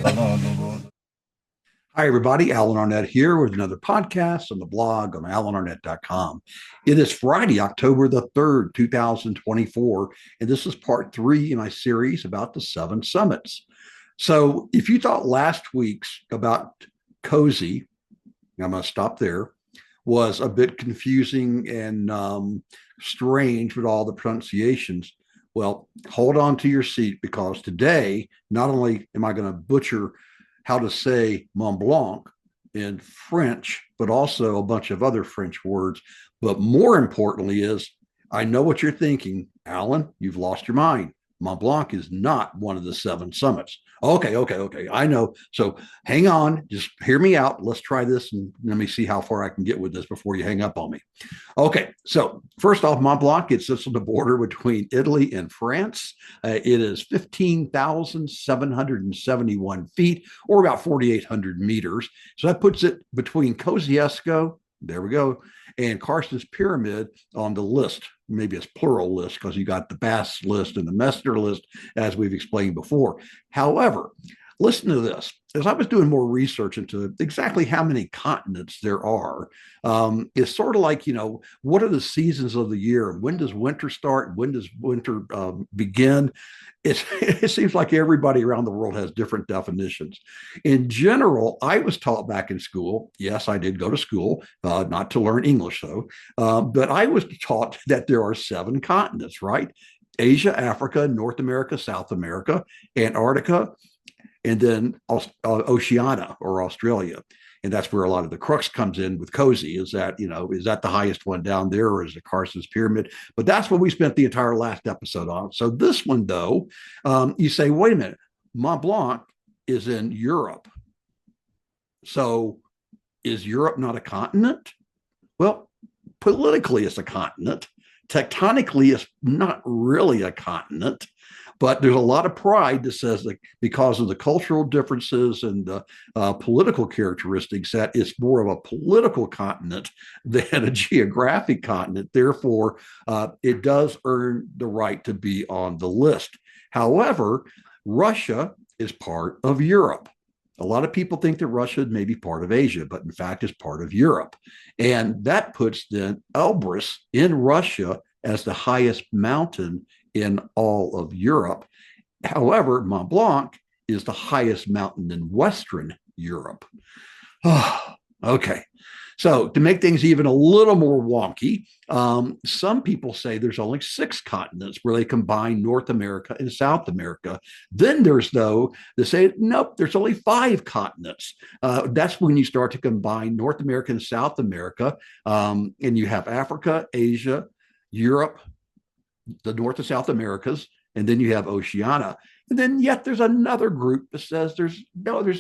Hi, everybody. Alan Arnett here with another podcast on the blog on alanarnett.com. It is Friday, October the 3rd, 2024, and this is part three in my series about the seven summits. So, if you thought last week's about cozy, I'm going to stop there, was a bit confusing and strange with all the pronunciations, well, hold on to your seat because today, not only am I going to butcher how to say Mont Blanc in French, but also a bunch of other French words. But more importantly, is I know what you're thinking, Alan, you've lost your mind. Mont Blanc is not one of the seven summits. Okay. I know. So hang on, just hear me out. Let's try this and let me see how far I can get with this before you hang up on me. Okay, so first off, Mont Blanc, it sits on the border between Italy and France. It is 15,771 feet, or about 4,800 meters. So that puts it between Kosciuszko, there we go, and Carstensz Pyramid on the list. Maybe it's plural list because you got the Bass list and the Messner list, as we've explained before. However, listen to this. As I was doing more research into exactly how many continents there are, it's sort of like, what are the seasons of the year? When does winter start? When does winter begin? It seems like everybody around the world has different definitions. In general, I was taught back in school. Yes, I did go to school, not to learn English, though, but I was taught that there are seven continents, right? Asia, Africa, North America, South America, Antarctica, and then Oceania or Australia. And that's where a lot of the crux comes in with cozy. Is that, is that the highest one down there, or is it Carstensz Pyramid? But that's what we spent the entire last episode on. So this one, though, you say, wait a minute, Mont Blanc is in Europe. So is Europe not a continent? Well, politically, it's a continent. Tectonically, it's not really a continent. But there's a lot of pride that says that because of the cultural differences and the political characteristics, that it's more of a political continent than a geographic continent. Therefore, it does earn the right to be on the list. However, Russia is part of Europe. A lot of people think that Russia may be part of Asia, but in fact, is part of Europe. And that puts then Elbrus in Russia as the highest mountain in all of Europe. However, Mont Blanc is the highest mountain in Western Europe. Oh, okay. So to make things even a little more wonky, some people say there's only six continents where they combine North America and South America. Then there's, though, they say, nope, there's only five continents. That's when you start to combine North America and South America. And you have Africa, Asia, Europe, the North and South Americas, and then you have Oceania. And then yet there's another group that says there's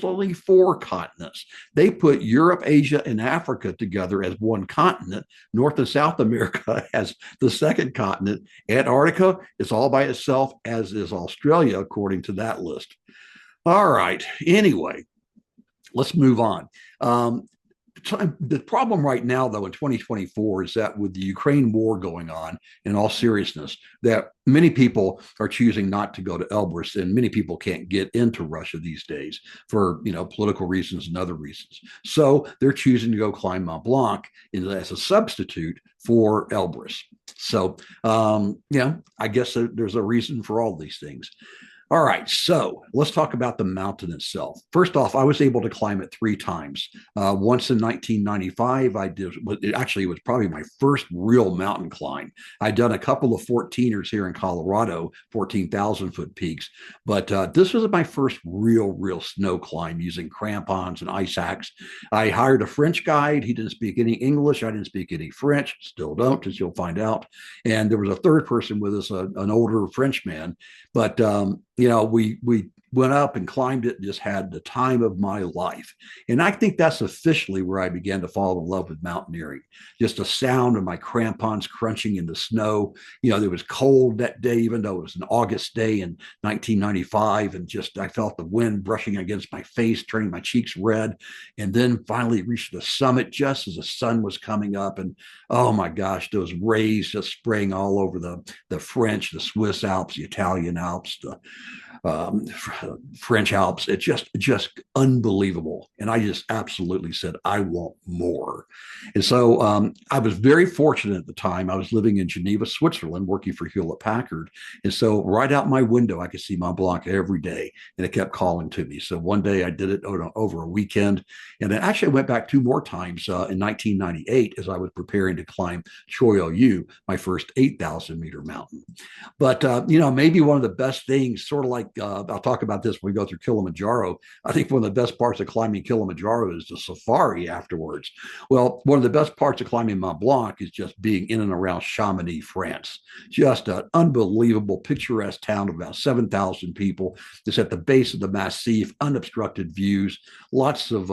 only four continents. They put Europe, Asia, and Africa together as one continent. North and South America as the second continent. Antarctica is all by itself, as is Australia, according to that list. All right. Anyway, let's move on. The problem right now, though, in 2024 is that with the Ukraine war going on, in all seriousness, that many people are choosing not to go to Elbrus, and many people can't get into Russia these days for political reasons and other reasons. So they're choosing to go climb Mont Blanc as a substitute for Elbrus. So I guess there's a reason for all these things. All right, so let's talk about the mountain itself. First off, I was able to climb it three times. Once in 1995, I did. It was probably my first real mountain climb. I'd done a couple of 14ers here in Colorado, 14,000-foot peaks, but this was my first real snow climb using crampons and ice axe. I hired a French guide. He didn't speak any English. I didn't speak any French. Still don't, as you'll find out. And there was a third person with us, an older French man, but we went up and climbed it and just had the time of my life. And I think that's officially where I began to fall in love with mountaineering. Just the sound of my crampons crunching in the snow. It was cold that day, even though it was an August day in 1995. And just I felt the wind brushing against my face, turning my cheeks red. And then finally reached the summit just as the sun was coming up. And oh my gosh, those rays just spraying all over the French, the Swiss Alps, the Italian Alps, the French Alps. It's just unbelievable. And I just absolutely said, I want more. And so I was very fortunate at the time. I was living in Geneva, Switzerland, working for Hewlett Packard. And so right out my window, I could see Mont Blanc every day, and it kept calling to me. So one day I did it over a weekend. And then actually I went back two more times in 1998 as I was preparing to climb Choiu, my first 8,000 meter mountain. But, maybe one of the best things, sort of like I'll talk about this when we go through Kilimanjaro. I think one of the best parts of climbing Kilimanjaro is the safari afterwards. Well, one of the best parts of climbing Mont Blanc is just being in and around Chamonix, France. Just an unbelievable, picturesque town of about 7,000 people. It's at the base of the Massif, unobstructed views, lots of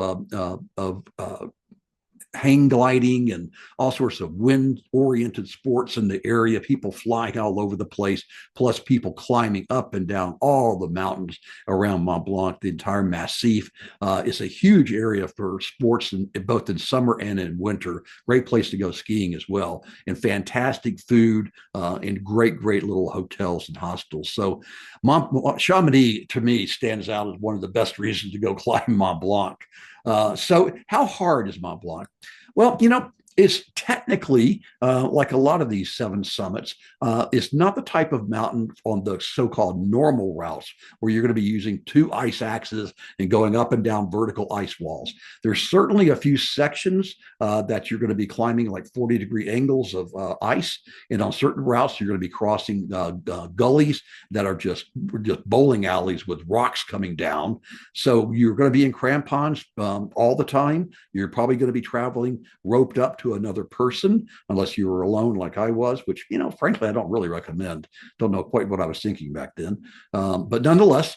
hang gliding and all sorts of wind oriented sports in the area, people flying all over the place, plus people climbing up and down all the mountains around Mont Blanc, the entire Massif. It's a huge area for sports, both in summer and in winter. Great place to go skiing as well, and fantastic food and great little hotels and hostels. So Chamonix to me stands out as one of the best reasons to go climb Mont Blanc. So how hard is Mont Blanc? Well, it's technically like a lot of these seven summits. It's not the type of mountain on the so-called normal routes where you're going to be using two ice axes and going up and down vertical ice walls. There's certainly a few sections that you're going to be climbing like 40-degree angles of ice, and on certain routes you're going to be crossing gullies that are just bowling alleys with rocks coming down. So you're going to be in crampons all the time. You're probably going to be traveling roped up to another person, unless you were alone like I was, which, frankly, I don't really recommend. Don't know quite what I was thinking back then. But nonetheless,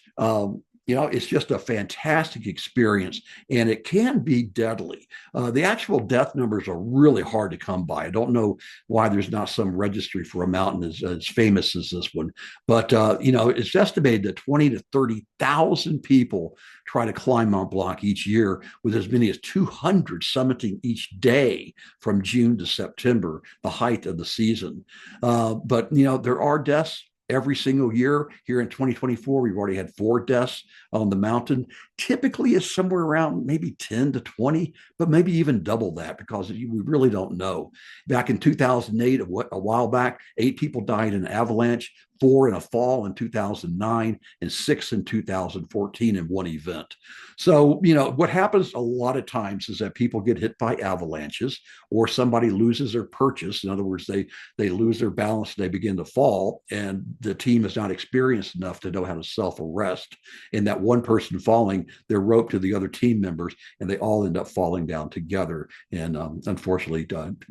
it's just a fantastic experience, and it can be deadly. The actual death numbers are really hard to come by. I don't know why there's not some registry for a mountain as famous as this one, but it's estimated that 20 to 30,000 people try to climb Mont Blanc each year, with as many as 200 summiting each day from June to September, the height of the season. But there are deaths every single year. Here in 2024, we've already had 4 deaths on the mountain. Typically, it's somewhere around maybe 10 to 20, but maybe even double that, because we really don't know. Back in 2008, a while back, 8 people died in an avalanche, 4 in a fall in 2009, and 6 in 2014 in one event. So, what happens a lot of times is that people get hit by avalanches, or somebody loses their purchase. In other words, they lose their balance, they begin to fall, and the team is not experienced enough to know how to self-arrest. And that one person falling, they're roped to the other team members, and they all end up falling down together. And unfortunately,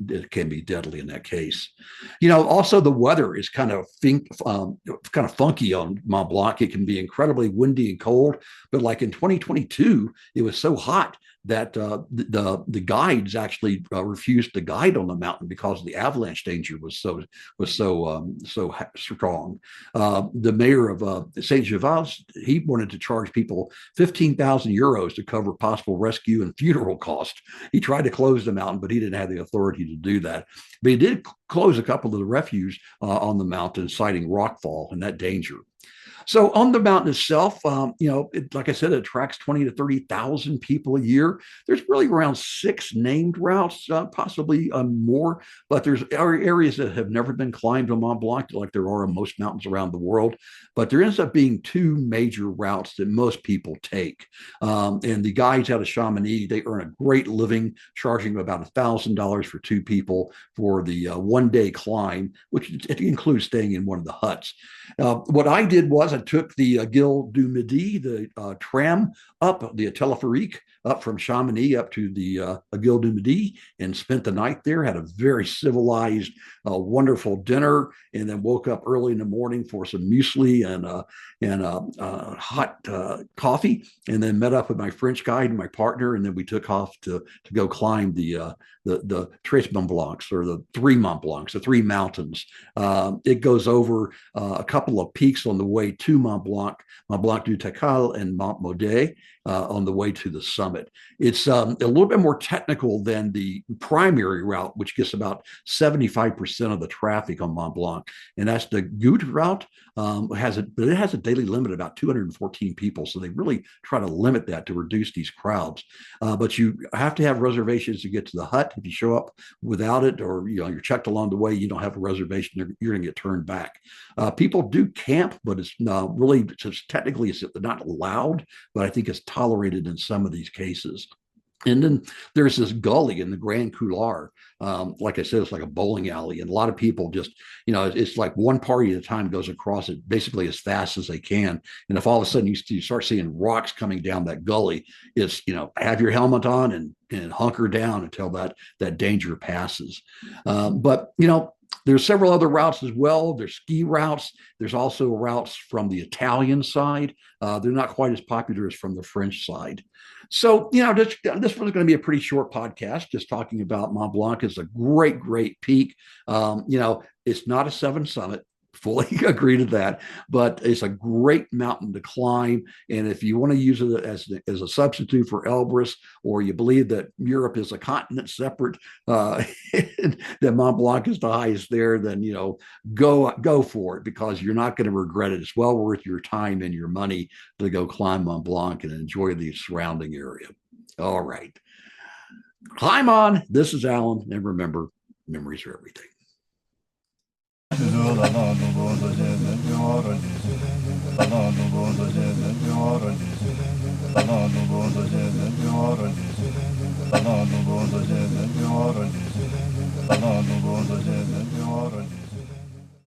it can be deadly in that case. Also the weather is kind of funky on Mont Blanc. It can be incredibly windy and cold, but like in 2022, it was so hot that the guides actually refused to guide on the mountain because the avalanche danger was so strong. The mayor of Saint Gervais, he wanted to charge people 15,000 euros to cover possible rescue and funeral costs. He tried to close the mountain, but he didn't have the authority to do that. But he did close a couple of the refuges on the mountain, citing rockfall and that danger. So on the mountain itself, like I said, it attracts 20 to 30,000 people a year. There's really around 6 named routes, possibly more, but there's areas that have never been climbed on Mont Blanc, like there are on most mountains around the world. But there ends up being 2 major routes that most people take. And the guides out of Chamonix, they earn a great living, charging about $1,000 for 2 people for the one-day climb, which it includes staying in one of the huts. What I did was I took the Aiguille du Midi, the tram up, the téléphérique up from Chamonix up to the Aiguille du Midi, and spent the night there. Had a very civilized, wonderful dinner, and then woke up early in the morning for some muesli and hot coffee, and then met up with my French guide and my partner, and then we took off to go climb the Tres Mont Blancs, or the 3 Mont Blancs, the 3 mountains. It goes over a couple of peaks on the way to Mont Blanc, Mont Blanc du Tacal and Mont Maudet, on the way to the summit. It's a little bit more technical than the primary route, which gets about 75% of the traffic on Mont Blanc, and that's the Goutte route. But it has a daily limit of about 214 people. So they really try to limit that to reduce these crowds. But you have to have reservations to get to the hut. If you show up without it, or you're checked along the way, you don't have a reservation, you're going to get turned back. People do camp, but it's really, technically it's not allowed, but I think it's tolerated in some of these cases. And then there's this gully in the Grand Couloir. Like I said, it's like a bowling alley. And a lot of people just, it's like one party at a time goes across it basically as fast as they can. And if all of a sudden you start seeing rocks coming down that gully, it's, have your helmet on and hunker down until that danger passes. But there's several other routes as well. There's ski routes. There's also routes from the Italian side. They're not quite as popular as from the French side. So, this was going to be a pretty short podcast, just talking about Mont Blanc. It's a great, great peak. It's not a 7 summit. Fully agree to that, but it's a great mountain to climb. And if you want to use it as a substitute for Elbrus, or you believe that Europe is a continent separate, that Mont Blanc is the highest there, then go for it, because you're not going to regret it. It's well worth your time and your money to go climb Mont Blanc and enjoy the surrounding area. All right, climb on. This is Alan, and remember, memories are everything.